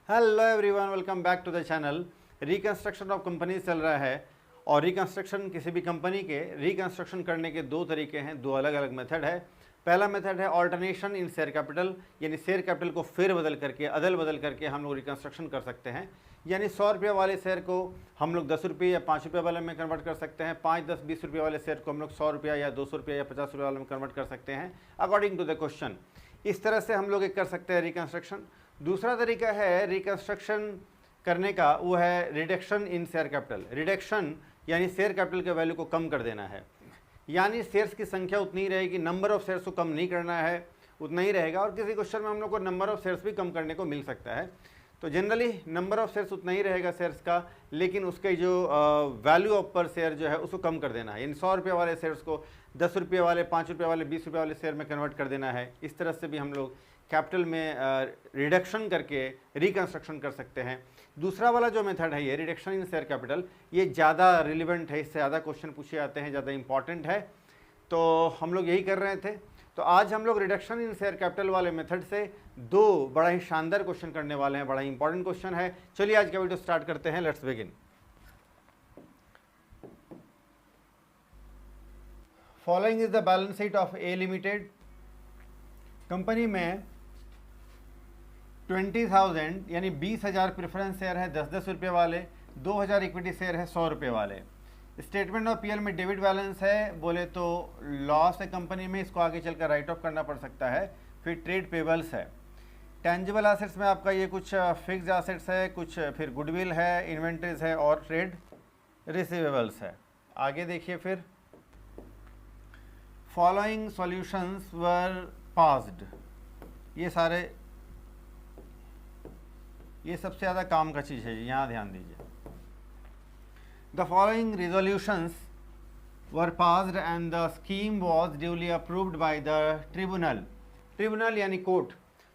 Hello everyone, welcome back to the channel. Reconstruction of company चल रहा है और रिकंस्ट्रक्शन किसी भी कंपनी के रिकंस्ट्रक्शन करने के दो तरीके हैं, दो अलग अलग मेथड है। पहला मेथड है ऑल्टरनेशन इन शेयर कैपिटल, यानी शेयर कैपिटल को फेर बदल करके अदल बदल करके हम लोग रिकंस्ट्रक्शन कर सकते हैं। यानी 100 रुपये वाले शेयर को हम लोग 10 रुपये या 5 रुपये वाले में कन्वर्ट कर सकते हैं। 5, 10, 20 रुपये वाले शेयर को हम लोग 100 रुपया या 200 रुपया या 50 रुपये वाले में कन्वर्ट कर सकते हैं अकॉर्डिंग टू द क्वेश्चन। इस तरह से हम लोग एक कर सकते हैं रिकंस्ट्रक्शन। दूसरा तरीका है रिकंस्ट्रक्शन करने का, वो है reduction in share capital. Reduction यानी शेयर कैपिटल के वैल्यू को कम कर देना है, यानी शेयर्स की संख्या उतनी ही रहेगी, नंबर ऑफ शेयर्स को कम नहीं करना है, उतना ही रहेगा। और किसी क्वेश्चन में हम लोग को नंबर ऑफ शेयर्स भी कम करने को मिल सकता है। तो जनरली नंबर ऑफ शेयर्स उतना ही रहेगा शेयर्स का, लेकिन उसके जो वैल्यू ऑफ पर शेयर जो है उसको कम कर देना है। इन 100 रुपये वाले शेयर्स को 10 रुपये वाले, 5 रुपये वाले, 20 रुपये वाले शेयर में कन्वर्ट कर देना है। इस तरह से भी हम लोग कैपिटल में रिडक्शन करके रिकंस्ट्रक्शन कर सकते हैं। दूसरा वाला जो मेथड है ये रिडक्शन इन शेयर कैपिटल, ये ज़्यादा रिलेवेंट है, इससे ज़्यादा क्वेश्चन पूछे जाते हैं, ज़्यादा इंपॉर्टेंट है, तो हम लोग यही कर रहे थे। तो आज हम लोग रिडक्शन इन शेयर कैपिटल वाले मेथड से दो बड़ा ही शानदार क्वेश्चन करने वाले हैं, बड़ा ही इंपॉर्टेंट क्वेश्चन है। चलिए आज का वीडियो स्टार्ट करते हैं, let's begin. Following is the balance sheet of A limited. Company में 20,000 यानी 20,000 प्रेफरेंस शेयर है 10-10 रुपये वाले, 2,000 इक्विटी शेयर है 100 रुपये वाले। स्टेटमेंट ऑफ पीएल में डेबिट बैलेंस है, बोले तो लॉस है कंपनी में, इसको आगे चलकर राइट ऑफ करना पड़ सकता है। फिर ट्रेड पेबल्स है। टेंजिबल एसेट्स में आपका ये कुछ फिक्स्ड एसेट्स है, कुछ फिर गुडविल है, इन्वेंट्रीज है और ट्रेड रिसीवेबल्स है। आगे देखिए फिर फॉलोइंग सॉल्यूशंस वर पास्ड। ये सबसे ज़्यादा काम का चीज़ है, यहाँ ध्यान दीजिए। The following resolutions were passed and the scheme was duly approved by the tribunal. Tribunal यानी कोर्ट,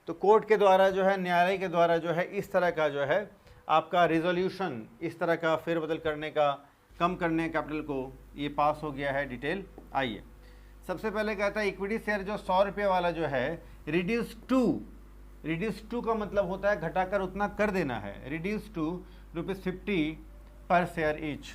तो कोर्ट के द्वारा जो है, न्यायालय के द्वारा जो है, इस तरह का जो है आपका रिजोल्यूशन, इस तरह का फेरबदल करने का, कम करने कैपिटल को, ये पास हो गया है। डिटेल आइए। सबसे पहले कहता है इक्विटी शेयर जो 100 रुपये वाला जो है रिड्यूस टू का मतलब होता है घटाकर उतना कर देना है। रिड्यूस टू ₹50 पर शेयर ईच,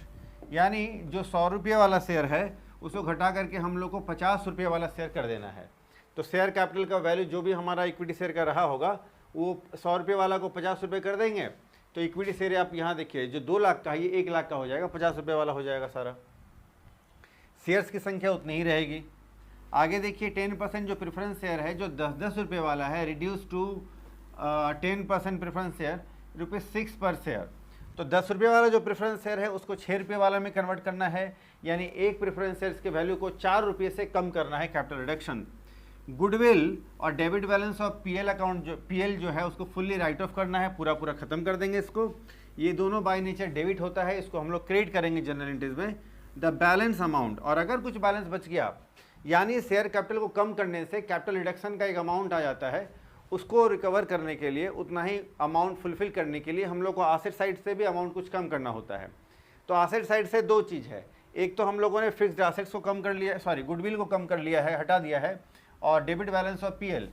यानी जो 100 रुपये वाला शेयर है उसको घटा करके हम लोग को 50 रुपये वाला शेयर कर देना है। तो शेयर कैपिटल का वैल्यू जो भी हमारा इक्विटी शेयर का रहा होगा वो 100 रुपये वाला को 50 रुपये कर देंगे। तो इक्विटी शेयर आप यहाँ देखिए, जो 2 लाख का है ये 1 लाख का हो जाएगा, 50 रुपये वाला हो जाएगा सारा। शेयर्स की संख्या उतनी ही रहेगी। आगे देखिए 10% जो प्रेफरेंस शेयर है जो 10-10 रुपये वाला है, रिड्यूस टू 10% प्रेफरेंस शेयर ₹6 पर शेयर। तो 10 रुपये वाला जो प्रेफरेंस शेयर है उसको 6 रुपये वाला में कन्वर्ट करना है, यानी एक प्रेफरेंस शेयर के वैल्यू को 4 रुपये से कम करना है, कैपिटल रिडक्शन। गुडविल और debit balance of PL account, जो पीएल जो है उसको फुल्ली राइट ऑफ करना है, पूरा खत्म कर देंगे इसको। ये दोनों बाय नेचर डेबिट होता है, इसको हम लोग क्रेडिट करेंगे जनरल एंट्रीज में। द बैलेंस अमाउंट, और अगर कुछ बैलेंस बच गया, यानी शेयर कैपिटल को कम करने से कैपिटल रिडक्शन का एक अमाउंट आ जाता है, उसको रिकवर करने के लिए, उतना ही अमाउंट फुलफिल करने के लिए हम लोग को एसेट साइड से भी अमाउंट कुछ कम करना होता है। तो एसेट साइड से दो चीज़ है, एक तो हम लोगों ने फिक्स्ड एसेट्स को कम कर लिया, सॉरी गुडविल को कम कर लिया है, हटा दिया है, और डेबिट बैलेंस ऑफ पीएल।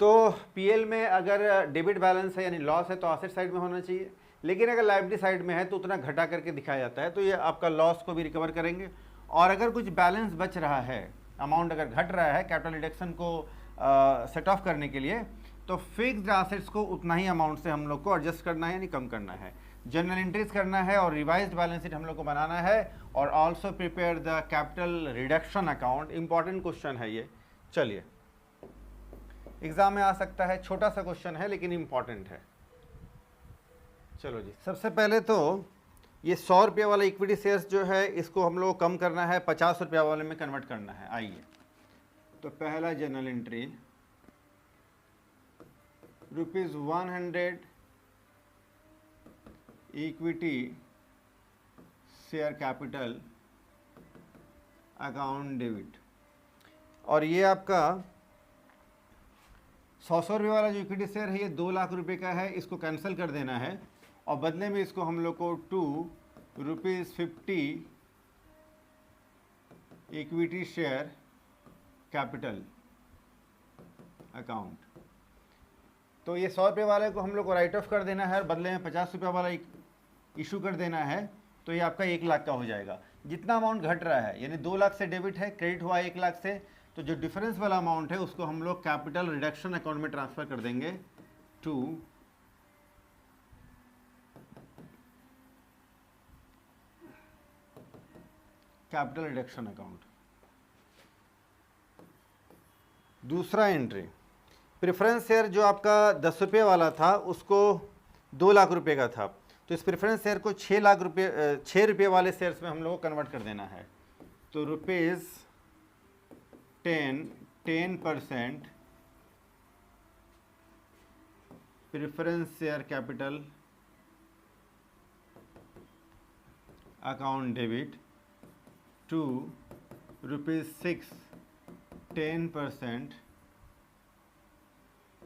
तो पीएल में अगर डेबिट बैलेंस है यानी लॉस है तो एसेट साइड में होना चाहिए, लेकिन अगर लायबिलिटी साइड में है तो उतना घटा करके दिखाया जाता है, तो ये आपका लॉस को भी रिकवर करेंगे। और अगर कुछ बैलेंस बच रहा है, अमाउंट अगर घट रहा है कैपिटल रिडक्शन को सेट ऑफ करने के लिए, तो फिक्स्ड एसेट्स को उतना ही अमाउंट से हम लोग को एडजस्ट करना है, यानी कम करना है, जनरल एंट्रीज करना है और रिवाइज्ड बैलेंस शीट हम लोग को बनाना है, और also prepare the capital reduction account. Important question है ये। चलिए, एग्जाम में आ सकता है, छोटा सा क्वेश्चन है लेकिन इंपॉर्टेंट है। चलो जी, सबसे पहले तो ये 100 रुपये वाला इक्विटी शेयर्स जो है इसको हम लोग को कम करना है, 50 रुपये वाले में कन्वर्ट करना है। आइए, तो पहला general entry ₹100 equity share capital account debit, और ये आपका 100 रुपये वाला जो इक्विटी शेयर है ये 2 लाख रुपए का है, इसको कैंसिल कर देना है, और बदले में इसको हम लोग को ₹50 इक्विटी शेयर कैपिटल अकाउंट, तो ये 100 रुपये वाले को हम लोग को राइट ऑफ कर देना है और बदले में 50 रुपये वाला इशू कर देना है, तो ये आपका 1 लाख का हो जाएगा। जितना अमाउंट घट रहा है यानी 2 लाख से डेबिट है, क्रेडिट हुआ 1 लाख से, तो जो डिफरेंस वाला अमाउंट है उसको हम लोग कैपिटल रिडक्शन अकाउंट में ट्रांसफ़र कर देंगे टू कैपिटल रिडक्शन अकाउंट। दूसरा एंट्री, प्रेफरेंस शेयर जो आपका 10 रुपये वाला था उसको 2 लाख रुपए का था, तो इस प्रेफरेंस शेयर को 6 रुपये वाले शेयर्स में हम लोग को कन्वर्ट कर देना है। तो rupees 10% preference share capital account debit to ₹6 10%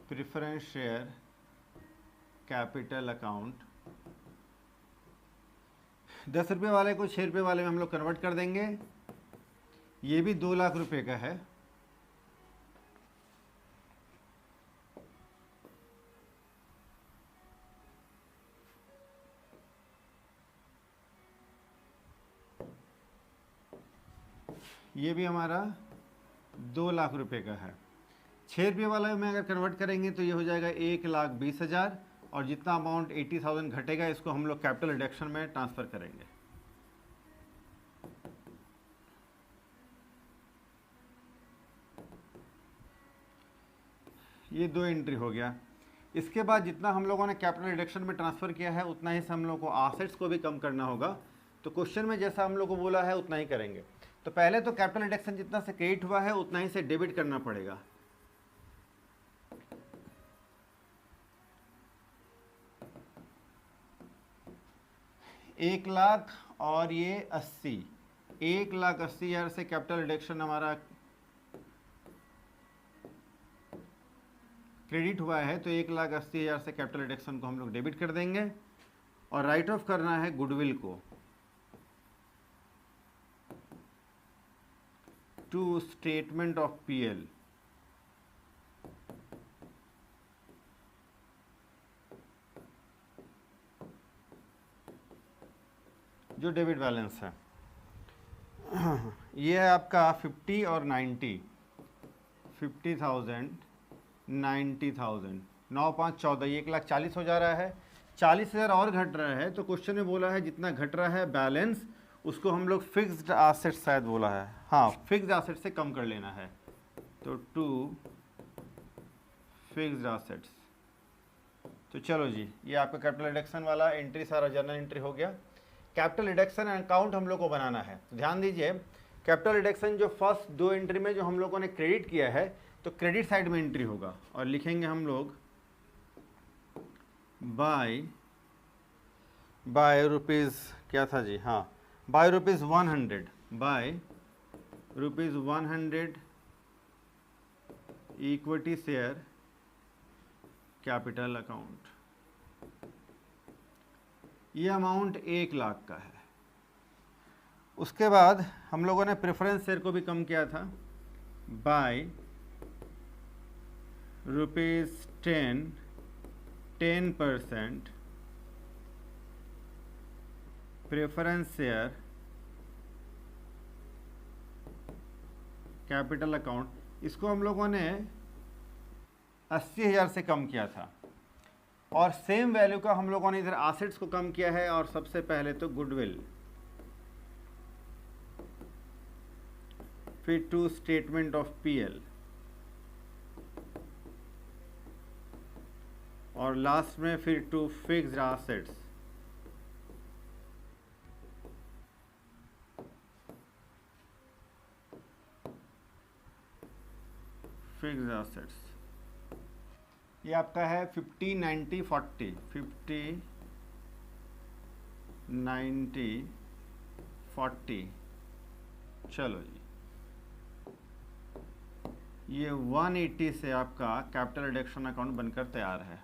preference share capital account. 10 रुपये वाले को 6 रुपये वाले में हम लोग कन्वर्ट कर देंगे। ये भी 2 लाख रुपए का है। ये भी हमारा 2 लाख रुपए का है। 6 रुपये वाला में अगर कन्वर्ट करेंगे तो ये हो जाएगा 1,20,000, और जितना अमाउंट 80,000 घटेगा इसको हम लोग कैपिटल रिडक्शन में ट्रांसफ़र करेंगे। ये 2 एंट्री हो गया। इसके बाद जितना हम लोगों ने कैपिटल रिडक्शन में ट्रांसफ़र किया है उतना ही से हम लोग को एसेट्स को भी कम करना होगा। तो क्वेश्चन में जैसा हम लोग को बोला है उतना ही करेंगे। तो पहले तो कैपिटल रिडक्शन जितना से क्रेडिट हुआ है उतना ही से डेबिट करना पड़ेगा। एक लाख और ये 80, 1,80,000 से कैपिटल रिडक्शन हमारा क्रेडिट हुआ है, तो 1,80,000 से कैपिटल रिडक्शन को हम लोग डेबिट कर देंगे। और राइट ऑफ करना है गुडविल को टू स्टेटमेंट ऑफ पीएल। जो डेबिट बैलेंस है ये है आपका 50 और 90, 50,000 90,000, 9 5 14, 1,40,000 हो जा रहा है। 40,000 और घट रहा है, तो क्वेश्चन में बोला है जितना घट रहा है बैलेंस उसको हम लोग फिक्स्ड एसेट शायद बोला है, हाँ फिक्स्ड एसेट से कम कर लेना है। तो टू फिक्स्ड एसेट्स। तो चलो जी, ये आपका कैपिटल रिडक्शन वाला एंट्री सारा जर्नल एंट्री हो गया। कैपिटल रिडक्शन अकाउंट हम लोग को बनाना है। तो ध्यान दीजिए, कैपिटल रिडक्शन जो फर्स्ट 2 एंट्री में जो हम लोगों ने क्रेडिट किया है तो क्रेडिट साइड में एंट्री होगा और लिखेंगे हम लोग बाय रुपीज़ क्या था जी, हाँ by ₹100, by ₹100 equity share capital account. ये अमाउंट 1 लाख का है। उसके बाद हम लोगों ने प्रेफरेंस शेयर को भी कम किया था, by ₹10 preference share capital account. इसको हम लोगों ने 80,000 से कम किया था, और सेम वैल्यू का हम लोगों ने इधर एसेट्स को कम किया है। और सबसे पहले तो गुडविल, फिर टू स्टेटमेंट ऑफ पीएल, और लास्ट में फिर to fixed assets. Fixed assets ये आपका है 50 90 40, 50 90 40। चलो जी, ये 180 से आपका कैपिटल रिडक्शन अकाउंट बनकर तैयार है।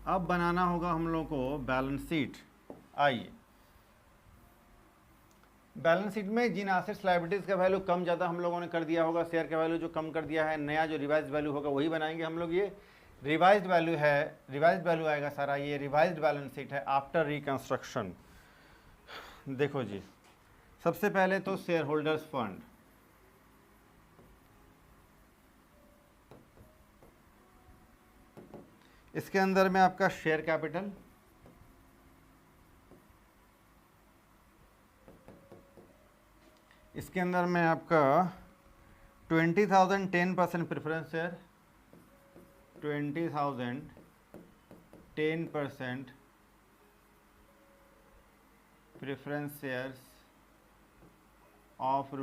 अब बनाना होगा हम लोग को बैलेंस शीट। आइए, बैलेंस शीट में जिन एसेट्स लायबिलिटीज़ का वैल्यू कम ज़्यादा हम लोगों ने कर दिया होगा, शेयर का वैल्यू जो कम कर दिया है, नया जो रिवाइज वैल्यू होगा वही बनाएंगे हम लोग। ये रिवाइज्ड वैल्यू है, रिवाइज्ड वैल्यू आएगा सारा, ये रिवाइज्ड बैलेंस शीट है आफ्टर रिकंस्ट्रक्शन। देखो जी, सबसे पहले तो शेयर होल्डर्स फंड, इसके अंदर में आपका शेयर कैपिटल, इसके अंदर में आपका 20,000 10% preference share, 20,000 10% preference shares of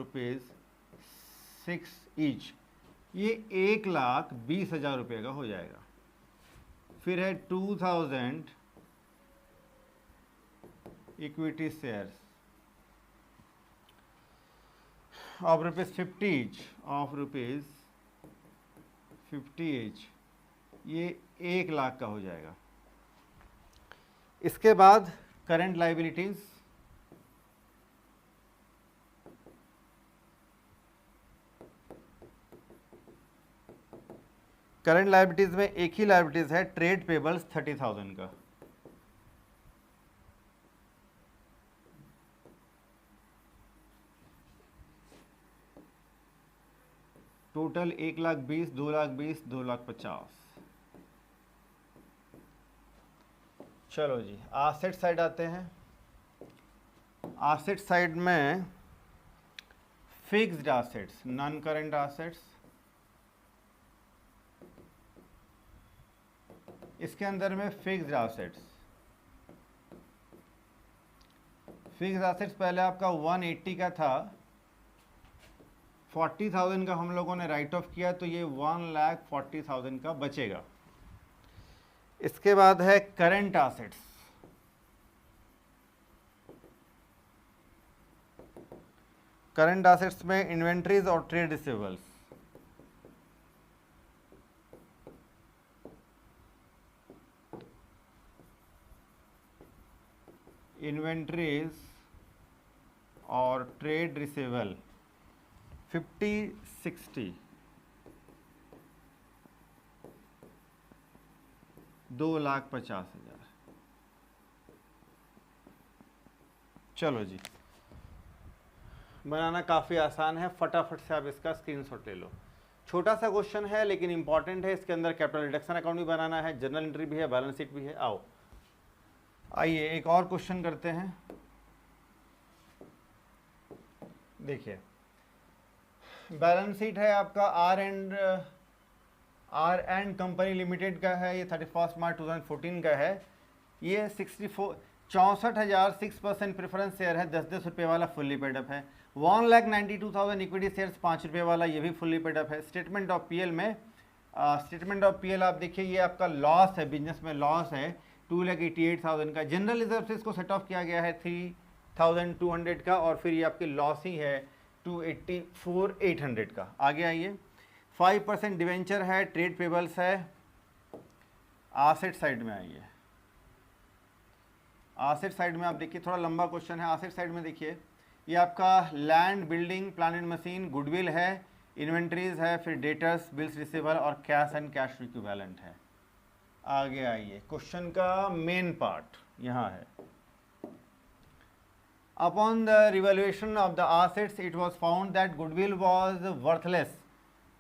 ₹6 each, ये 1,20,000 रुपये का हो जाएगा। फिर है 2,000 equity shares of ₹50 each, of ₹50 each, ये 1,00,000 का हो जाएगा। इसके बाद करंट लाइबिलिटीज, करंट लाइबिलिटीज में एक ही लाइबिलिटीज है, ट्रेड पेबल्स 30,000 का, टोटल 1,20,000, 2,20,000, 2,50,000। चलो जी, एसेट साइड आते हैं। एसेट साइड में fixed assets, non current assets, इसके अंदर में फिक्स्ड एसेट्स, फिक्स्ड एसेट्स पहले आपका 180 का था, 40,000 का हम लोगों ने राइट ऑफ किया, तो ये 1,40,000 का बचेगा। इसके बाद है करंट एसेट्स, करंट एसेट्स में इन्वेंट्रीज और ट्रेड रिसीवेबल्स, इन्वेंट्रीज और ट्रेड रिसीवेबल 50-60, 2,50,000। चलो जी, बनाना काफ़ी आसान है, फटाफट से आप इसका स्क्रीनशॉट ले लो। छोटा सा क्वेश्चन है लेकिन इंपॉर्टेंट है, इसके अंदर कैपिटल रिडक्शन अकाउंट भी बनाना है, जर्नल एंट्री भी है, बैलेंस शीट भी है। आइए एक और क्वेश्चन करते हैं। देखिए, बैलेंस शीट है आपका आर एंड कंपनी लिमिटेड का है, ये 31 मार्च 2014 का है। ये 64,000 6% प्रेफरेंस शेयर है, 10-10 रुपये वाला फुल्ली पेड अप है। 1,92,000 इक्विटी शेयर्स 5 रुपये वाला, ये भी फुल्ली पेड अप है। स्टेटमेंट ऑफ पीएल में, स्टेटमेंट ऑफ पीएल आप देखिए, ये आपका लॉस है, बिजनेस में लॉस है 2,88,000 का। जनरल रिजर्व से इसको सेट ऑफ किया गया है 3,200 का, और फिर ये आपकी लॉस ही है 284,800 का। आगे आइए, 5% डिवेंचर है, ट्रेड पेबल्स है। एसेट साइड में आइए, एसेट साइड में आप देखिए, थोड़ा लंबा क्वेश्चन है। एसेट साइड में देखिए, ये आपका land, building, plant and machine, goodwill है, इन्वेंट्रीज है, फिर डेटर्स, बिल्स रिसीवेबल और कैश एंड कैश इक्विवेलेंट है। आगे आइए, क्वेश्चन का मेन पार्ट यहाँ है। Upon the revaluation of the assets it was found that goodwill was worthless.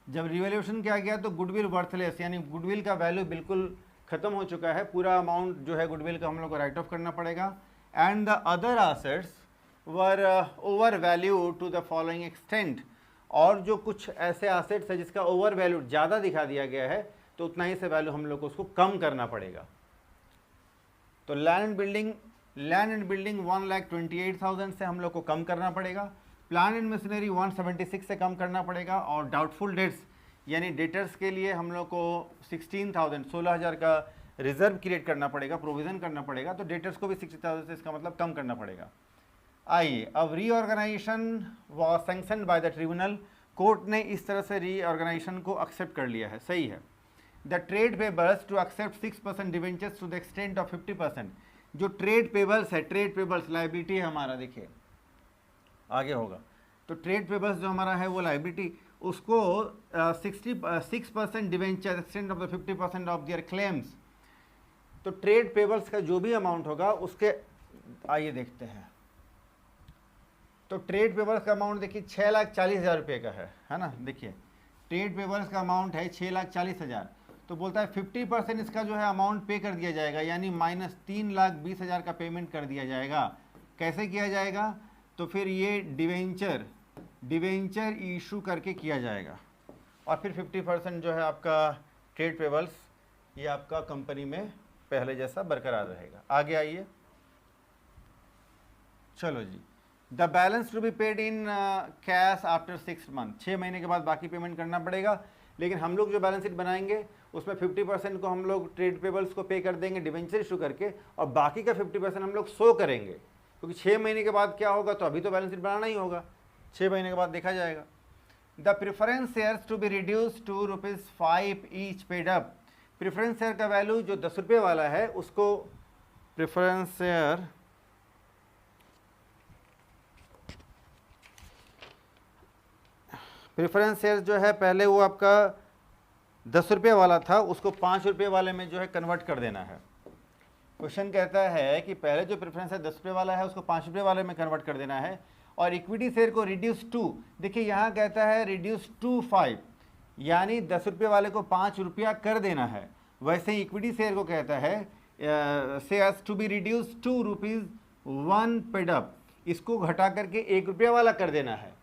जब रिवैल्यूएशन किया गया तो गुडविल वर्थलेस, यानी गुडविल का वैल्यू बिल्कुल खत्म हो चुका है, पूरा अमाउंट जो है गुडविल का हम लोग को राइट ऑफ करना पड़ेगा। And the other assets were over value to the following extent, और जो कुछ ऐसे एसेट्स है जिसका ओवर वैल्यू ज़्यादा दिखा दिया गया है, तो उतना ही से वैल्यू हम लोग को उसको कम करना पड़ेगा। तो लैंड एंड बिल्डिंग 1,28,000 से हम लोग को कम करना पड़ेगा। प्लांट एंड मशीनरी 176 से कम करना पड़ेगा, और डाउटफुल डेट्स यानी डेटर्स के लिए हम लोग को 16,000 का रिजर्व क्रिएट करना पड़ेगा, प्रोविज़न करना पड़ेगा। तो डेटर्स को भी 60,000 से इसका मतलब कम करना पड़ेगा। आइए, अब reorganisation was sanctioned by the tribunal, court ने इस तरह से रीऑर्गेनाइजेशन को एक्सेप्ट कर लिया है, सही है। The trade payables to except 6% debentures to the extent of 50%। जो ट्रेड पेबल्स है, ट्रेड पेबल्स लाइबिलिटी है हमारा, देखिए आगे होगा। तो ट्रेड पेबल्स जो हमारा है वो लाइबिलिटी, उसको 66% debenture extend of the 50% of their claims. तो ट्रेड पेबल्स का जो भी अमाउंट होगा उसके, आइए देखते हैं। तो ट्रेड पेबल्स का अमाउंट देखिए 6,40,000 रुपये का है ना। देखिए ट्रेड पेबल्स का अमाउंट है 6,40,000, तो बोलता है 50% इसका जो है अमाउंट पे कर दिया जाएगा, यानी माइनस 3,20,000 का पेमेंट कर दिया जाएगा। कैसे किया जाएगा? तो फिर ये डिवेंचर इशू करके किया जाएगा, और फिर 50% जो है आपका ट्रेड पेबल्स ये आपका कंपनी में पहले जैसा बरकरार रहेगा। आगे आइए, चलो जी। The balance to be paid in cash after 6 month, 6 महीने के बाद बाकी पेमेंट करना पड़ेगा। लेकिन हम लोग जो बैलेंस शीट बनाएंगे उसमें 50% को हम लोग ट्रेड पेबल्स को पे कर देंगे डिवेंचर इशू करके, और बाकी का 50% हम लोग शो करेंगे, क्योंकि 6 महीने के बाद क्या होगा, तो अभी तो बैलेंस शीट बनाना ही होगा, 6 महीने के बाद देखा जाएगा। The preference shares to be reduce to ₹5 each paid up. Preference share का वैल्यू जो 10 रुपये वाला है उसको प्रेफरेंस शेयर जो है पहले वो आपका 10 रुपये वाला था, उसको 5 रुपये वाले में जो है कन्वर्ट कर देना है। क्वेश्चन कहता है कि पहले जो प्रेफरेंस है 10 रुपये वाला है उसको 5 रुपये वाले में कन्वर्ट कर देना है, और इक्विटी शेयर को रिड्यूस टू, देखिए यहाँ कहता है रिड्यूस टू 5, यानी 10 रुपये वाले को 5 रुपया कर देना है। वैसे ही इक्विटी शेयर को कहता है shares to be reduce to ₹1 paid up, इसको घटा करके 1 रुपया वाला कर देना है।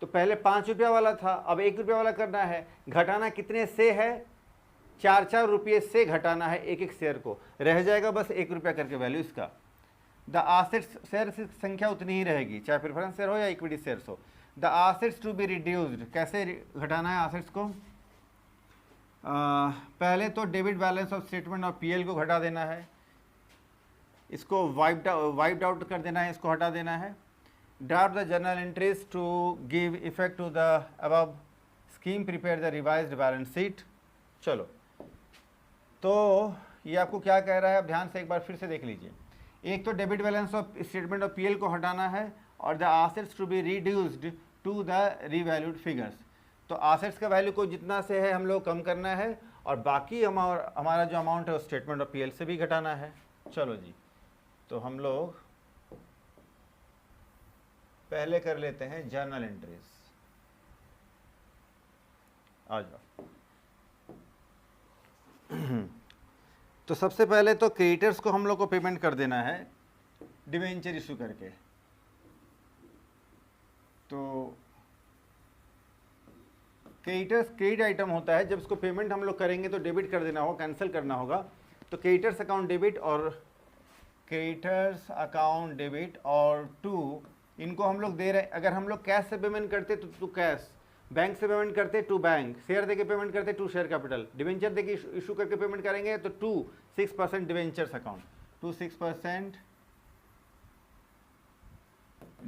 तो पहले 5 रुपया वाला था, अब 1 रुपया वाला करना है। घटाना कितने से है? 4 रुपये से घटाना है एक एक शेयर को, रह जाएगा बस 1 रुपया करके वैल्यू इसका। द आसेट्स, शेयर की संख्या उतनी ही रहेगी, चाहे प्रेफरेंस शेयर हो या इक्विटी शेयर्स हो। The assets to be reduced, कैसे घटाना है आसेट्स को? पहले तो debit balance of statement of PL को घटा देना है, इसको वाइप्ड आउट कर देना है, इसको हटा देना है। Draft the journal entries to give effect to the above scheme, prepare the revised balance sheet. चलो, तो ये आपको क्या कह रहा है, अब ध्यान से एक बार फिर से देख लीजिए। एक तो debit balance of statement of PL को हटाना है, और the assets to be reduced to the revalued figures. तो आसेट्स का वैल्यू को जितना से है हम लोग कम करना है, और बाकी हमारा जो अमाउंट है वो स्टेटमेंट ऑफ पीएल से भी घटाना है। चलो जी, तो हम लोग पहले कर लेते हैं जर्नल एंट्रीज। आ जाओ। तो सबसे पहले तो क्रेडिटर्स को हम लोग को पेमेंट कर देना है डिवेंचर इशू करके। तो क्रेडिटर्स क्रेडिट आइटम होता है, जब इसको पेमेंट हम लोग करेंगे तो डेबिट कर देना होगा, कैंसिल करना होगा। तो क्रेडिटर्स अकाउंट डेबिट और क्रेडिटर्स अकाउंट डेबिट और टू, इनको हम लोग दे रहे हैं। अगर हम लोग कैश से पेमेंट करते तो कैश, बैंक से पेमेंट करते टू बैंक, शेयर देके पेमेंट करते टू शेयर कैपिटल, डिवेंचर देके इशू करके पेमेंट करेंगे तो 6% डिवेंचर्स अकाउंट, 6%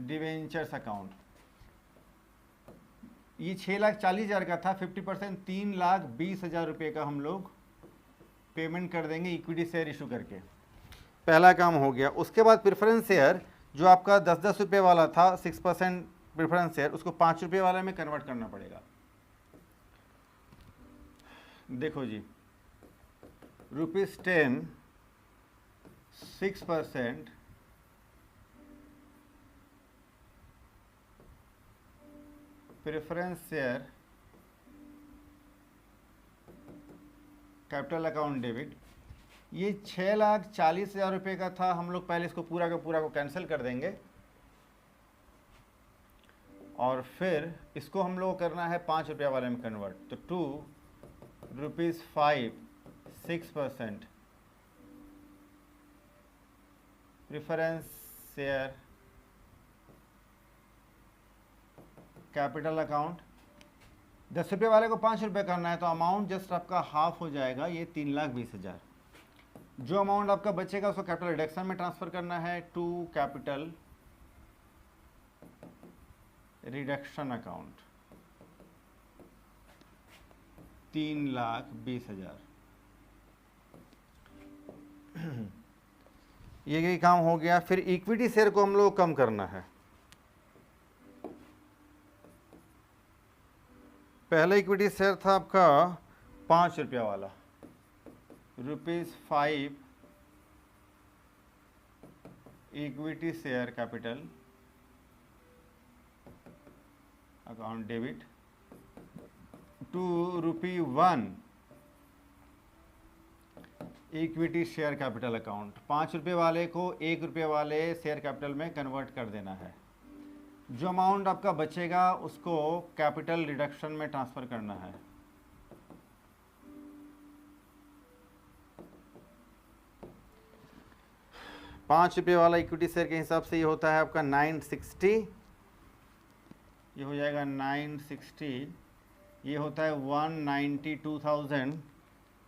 डिवेंचर्स अकाउंट। ये 6,40,000 का था, 50% 3,20,000 रुपये का हम लोग पेमेंट कर देंगे इक्विटी शेयर इशू करके। पहला काम हो गया। उसके बाद प्रेफरेंस शेयर जो आपका 10-10 रुपये वाला था, 6% प्रेफरेंस शेयर, उसको 5 रुपये वाले में कन्वर्ट करना पड़ेगा। देखो जी, ₹10, 6% preference share capital account debit, ये 6,40,000 रुपये का था। हम लोग पहले इसको पूरा का पूरा को कैंसिल कर देंगे, और फिर इसको हम लोग करना है 5 रुपया वाले में कन्वर्ट। तो ₹5, 6% प्रेफरेंस शेयर कैपिटल अकाउंट। 10 रुपये वाले को 5 रुपये करना है, तो अमाउंट जस्ट आपका हाफ हो जाएगा, ये 3,20,000। जो अमाउंट आपका बचेगा उसको कैपिटल रिडक्शन में ट्रांसफर करना है टू कैपिटल रिडक्शन अकाउंट, 3,20,000। ये काम हो गया। फिर इक्विटी शेयर को हम लोग कम करना है। पहला इक्विटी शेयर था आपका 5 रुपया वाला, ₹5 equity share capital account debit to ₹1 equity share capital account. 5 रुपये वाले को 1 रुपये वाले शेयर कैपिटल में कन्वर्ट कर देना है। जो अमाउंट आपका बचेगा उसको कैपिटल रिडक्शन में ट्रांसफ़र करना है। ₹5 वाला इक्विटी शेयर के हिसाब से ये होता है आपका 960, ये हो जाएगा 960, ये होता है 192,000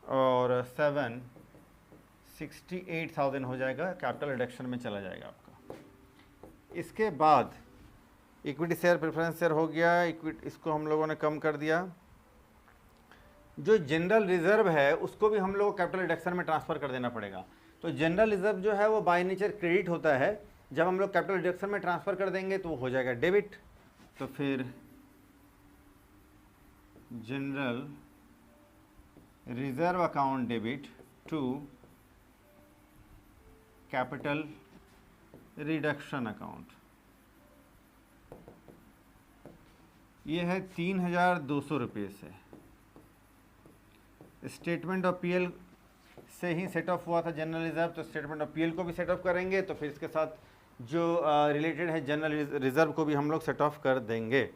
और 768,000 हो जाएगा, कैपिटल रिडक्शन में चला जाएगा आपका। इसके बाद इक्विटी शेयर प्रेफरेंस शेयर हो गया, इसको हम लोगों ने कम कर दिया। जो जनरल रिजर्व है उसको भी हम लोग को कैपिटल रिडक्शन में ट्रांसफ़र कर देना पड़ेगा। तो जनरल रिजर्व जो है वो बाय नेचर क्रेडिट होता है, जब हम लोग कैपिटल रिडक्शन में ट्रांसफ़र कर देंगे तो वो हो जाएगा डेबिट। तो फिर general reserve account debit to capital reduction account, ये है 3,200 रुपये से। स्टेटमेंट ऑफ पीएल से ही सेट ऑफ हुआ था जनरल रिजर्व, तो स्टेटमेंट ऑफ पीएल को भी सेट ऑफ करेंगे, तो फिर इसके साथ जो रिलेटेड है जनरल रिजर्व को भी हम लोग सेट ऑफ कर देंगे।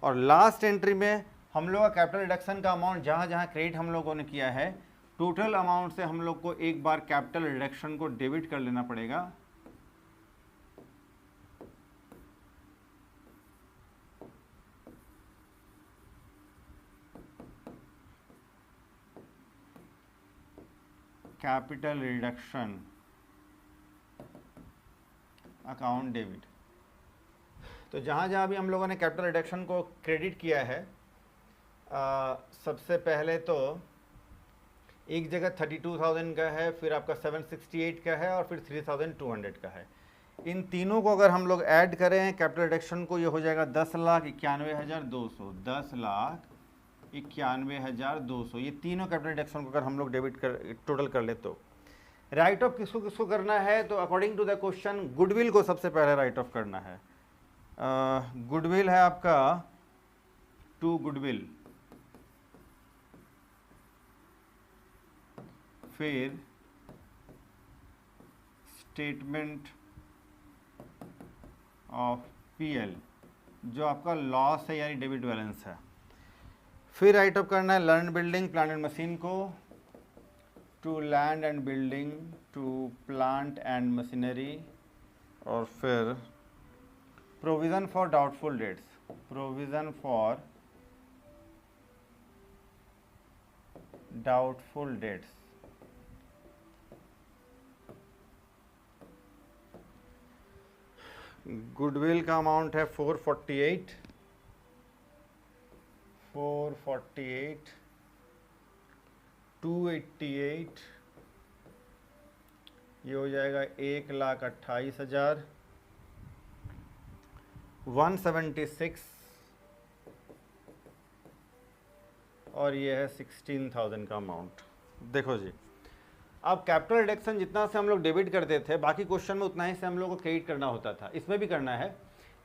और लास्ट एंट्री में हम लोग का कैपिटल रिडक्शन का अमाउंट जहाँ जहाँ क्रेडिट हम लोगों ने किया है, टोटल अमाउंट से हम लोग को एक बार कैपिटल रिडक्शन को डेबिट कर लेना पड़ेगा। Capital reduction account debit. तो जहाँ जहाँ भी हम लोगों ने कैपिटल रिडक्शन को क्रेडिट किया है, सबसे पहले तो एक जगह 32,000 का है, फिर आपका 768 का है और फिर 3,200 का है। इन तीनों को अगर हम लोग ऐड करें कैपिटल रिडक्शन को, ये हो जाएगा 10,91,200, 10,91,200। ये तीनों कैपिटल रिडक्शन को अगर हम लोग डेबिट कर टोटल कर ले तो राइट ऑफ किसको किसको करना है, तो according to the question goodwill को सबसे पहले राइट ऑफ करना है। गुडविल है आपका टू गुडविल, फिर स्टेटमेंट ऑफ पीएल जो आपका लॉस है यानी डेबिट बैलेंस है। फिर राइट ऑफ करना है land building plant and machine को, to land and building to plant and machinery, और फिर provision for doubtful debts, provision for doubtful debts. Goodwill का अमाउंट है 448, 288, ये हो जाएगा 1,28,000, 176 और ये है 16,000 का अमाउंट। देखो जी, अब कैपिटल रिडक्शन जितना से हम लोग डेबिट करते थे, बाकी क्वेश्चन में उतना ही से हम लोग को क्रेडिट करना होता था, इसमें भी करना है,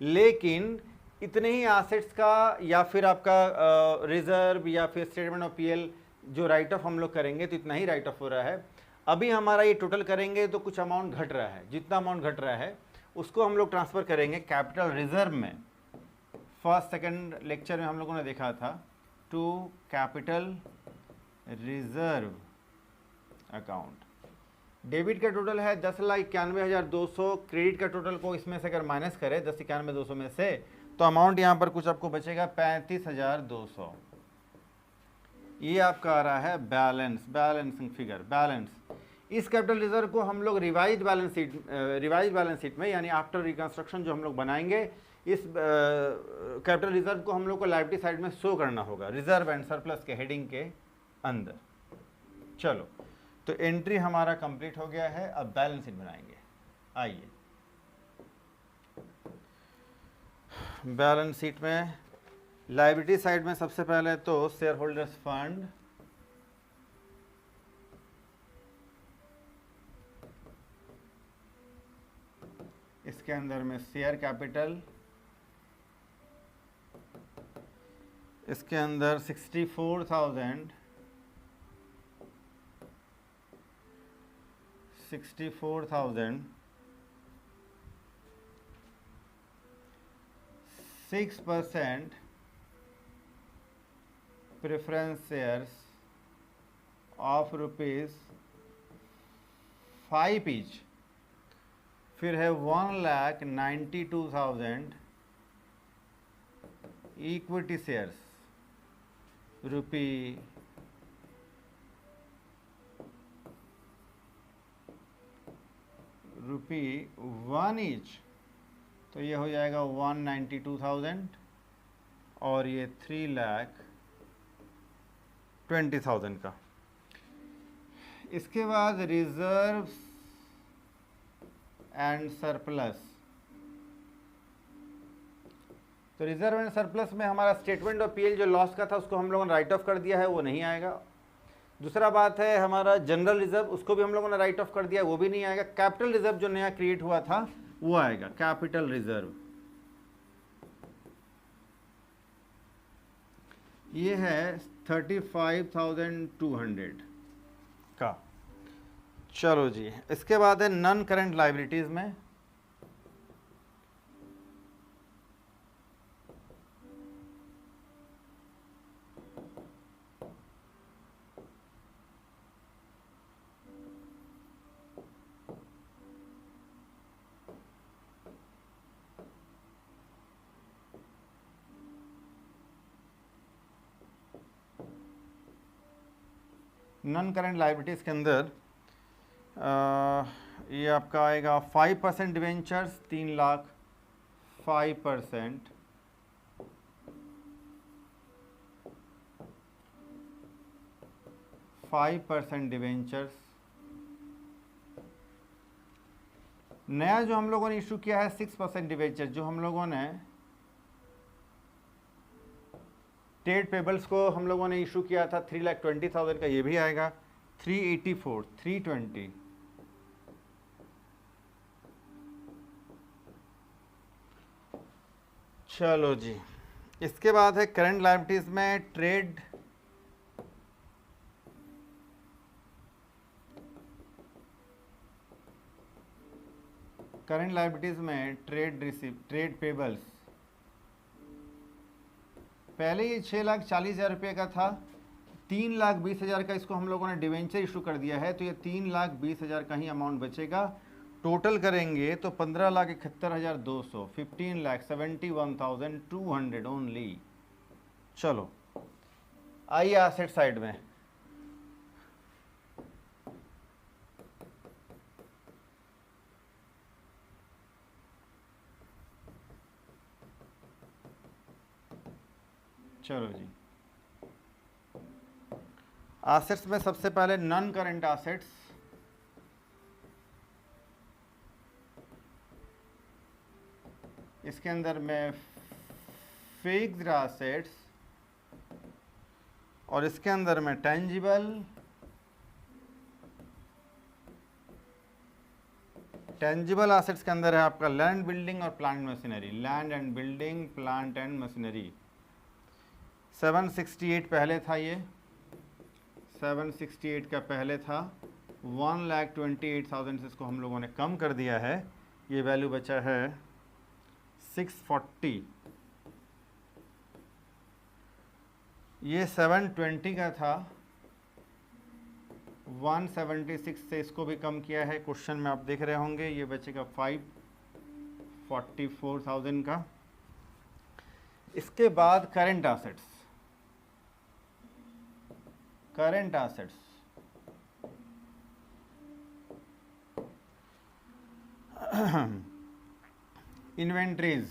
लेकिन इतने ही एसेट्स का या फिर आपका रिजर्व या फिर स्टेटमेंट ऑफ पीएल जो राइट ऑफ हम लोग करेंगे तो इतना ही राइट ऑफ हो रहा है। अभी हमारा ये टोटल करेंगे तो कुछ अमाउंट घट रहा है, जितना अमाउंट घट रहा है उसको हम लोग ट्रांसफ़र करेंगे कैपिटल रिजर्व में। फर्स्ट सेकंड लेक्चर में हम लोगों ने देखा था to capital reserve account. Debit का टोटल है 10,91,200, क्रेडिट का टोटल को इसमें से अगर माइनस करें 10,91,200 में से, तो अमाउंट यहाँ पर कुछ आपको बचेगा 35,200। ये आपका आ रहा है बैलेंसिंग फिगर, बैलेंस। इस कैपिटल रिजर्व को हम लोग रिवाइज बैलेंस शीट में यानी आफ्टर रिकंस्ट्रक्शन जो हम लोग बनाएंगे, इस कैपिटल रिजर्व को हम लोग को लायबिलिटी साइड में शो करना होगा रिजर्व एंड सरप्लस के हेडिंग के अंदर। चलो, तो एंट्री हमारा कंप्लीट हो गया है, अब बैलेंस शीट बनाएंगे। आइए बैलेंस शीट में लायबिलिटी साइड में सबसे पहले तो शेयर होल्डर्स फंड, इसके अंदर में शेयर कैपिटल, इसके अंदर 64,000 6% प्रेफरेंस शेयर्स ऑफ ₹5 ईच। फिर है 1,92,000 इक्विटी शेयर्स ₹1 ईच, तो ये हो जाएगा 192,000 और ये 3,20,000 का। इसके बाद रिजर्व एंड सरप्लस, तो रिजर्व एंड सरप्लस में हमारा स्टेटमेंट ऑफ पीएल जो लॉस का था उसको हम लोगों ने राइट ऑफ कर दिया है, वो नहीं आएगा। दूसरा बात है हमारा जनरल रिजर्व, उसको भी हम लोगों ने राइट ऑफ कर दिया है, वो भी नहीं आएगा। कैपिटल रिजर्व जो नया क्रिएट हुआ था वो आएगा, कैपिटल रिजर्व। ये है 35,200 का। चलो जी, इसके बाद है नॉन करंट लायबिलिटीज में नॉन करंट लायबिलिटीज के अंदर ये आपका आएगा 5% डिवेंचर्स 3 लाख, 5%, डिवेंचर्स। नया जो हम लोगों ने इशू किया है 6% डिवेंचर, जो हम लोगों ने ट्रेड पेबल्स को हम लोगों ने इशू किया था 3,20,000 का, ये भी आएगा 384, 320। चलो जी, इसके बाद है करंट लायबिलिटीज में ट्रेड ट्रेड पेबल्स। पहले ये 6,40,000 रुपये का था, 3,20,000 का इसको हम लोगों ने डिवेंचर इशू कर दिया है, तो ये 3,20,000 का ही अमाउंट बचेगा। टोटल करेंगे तो 15,71,200, 15,71,200 ओनली। चलो आइए एसेट साइड में। चलो जी, एसेट्स में सबसे पहले नॉन करंट एसेट्स, इसके अंदर में फिक्स्ड एसेट्स और इसके अंदर में टेंजिबल एसेट्स के अंदर है आपका लैंड बिल्डिंग और plant machinery, land and building, plant and machinery. 768 पहले था, ये 768 का पहले था, 1,28,000 से इसको हम लोगों ने कम कर दिया है, ये वैल्यू बचा है 640। ये 720 का था, 176 से इसको भी कम किया है, क्वेश्चन में आप देख रहे होंगे, ये बचेगा 544,000 का। इसके बाद करंट एसेट्स, इन्वेंट्रीज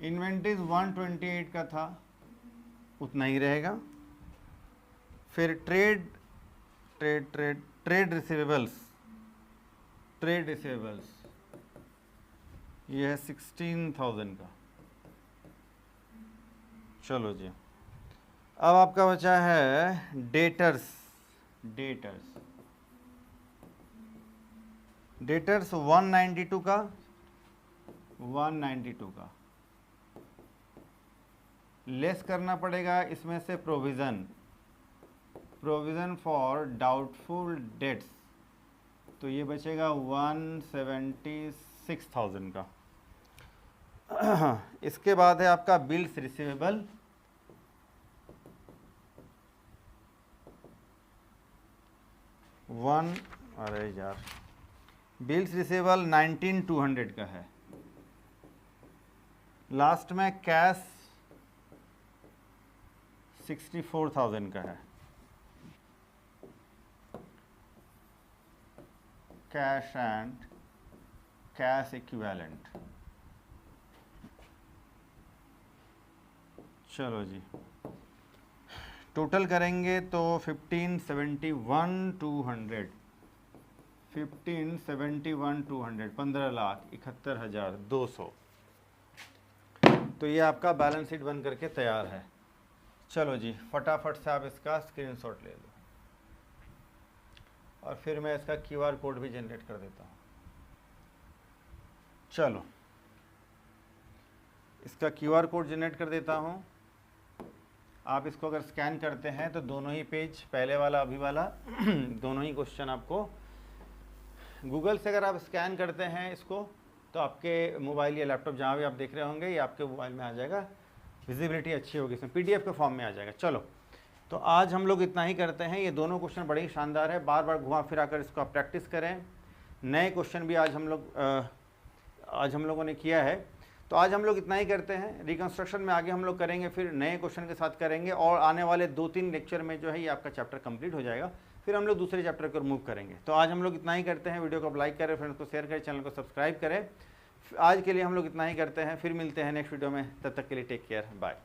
128 का था, उतना ही रहेगा। फिर ट्रेड रिसीवेबल्स ये है 16,000 का। चलो जी, अब आपका बचा है डेटर्स। डेटर्स 192 का, 192 का लेस करना पड़ेगा इसमें से प्रोविज़न फॉर डाउटफुल डेट्स, तो ये बचेगा 176,000 का। इसके बाद है आपका बिल्स रिसीवेबल, अरे यार, बिल्स रिसीवेबल 19,200 का है। लास्ट में कैश 64,000 का है। Cash and cash equivalent. चलो जी, टोटल करेंगे तो 15,71,200 15,71,200 तो ये आपका बैलेंस शीट बन करके तैयार है। चलो जी, फटाफट से आप इसका स्क्रीनशॉट ले लो और फिर मैं इसका क्यूआर कोड भी जनरेट कर देता हूँ। चलो, इसका क्यूआर कोड जनरेट कर देता हूँ। आप इसको अगर स्कैन करते हैं तो दोनों ही पेज, पहले वाला अभी वाला दोनों ही क्वेश्चन आपको गूगल से अगर आप स्कैन करते हैं इसको तो आपके मोबाइल या लैपटॉप जहाँ भी आप देख रहे होंगे ये आपके मोबाइल में आ जाएगा, विजिबिलिटी अच्छी होगी, इसमें पीडीएफ के फॉर्म में आ जाएगा। चलो, तो आज हम लोग इतना ही करते हैं। ये दोनों क्वेश्चन बड़े ही शानदार है, बार बार घुमा फिरा कर इसको आप प्रैक्टिस करें। नए क्वेश्चन भी आज हम लोगों ने किया है, तो आज हम लोग इतना ही करते हैं। रिकंस्ट्रक्शन में आगे हम लोग करेंगे, फिर नए क्वेश्चन के साथ करेंगे और आने वाले 2-3 लेक्चर में जो है ये आपका चैप्टर कंप्लीट हो जाएगा, फिर हम लोग दूसरे चैप्टर को मूव करेंगे। तो आज हम लोग इतना ही करते हैं। वीडियो को लाइक करें, फ्रेंड्स को शेयर करें, चैनल को सब्सक्राइब करें। आज के लिए हम लोग इतना ही करते हैं, फिर मिलते हैं नेक्स्ट वीडियो में। तब तक के लिए टेक केयर, बाय।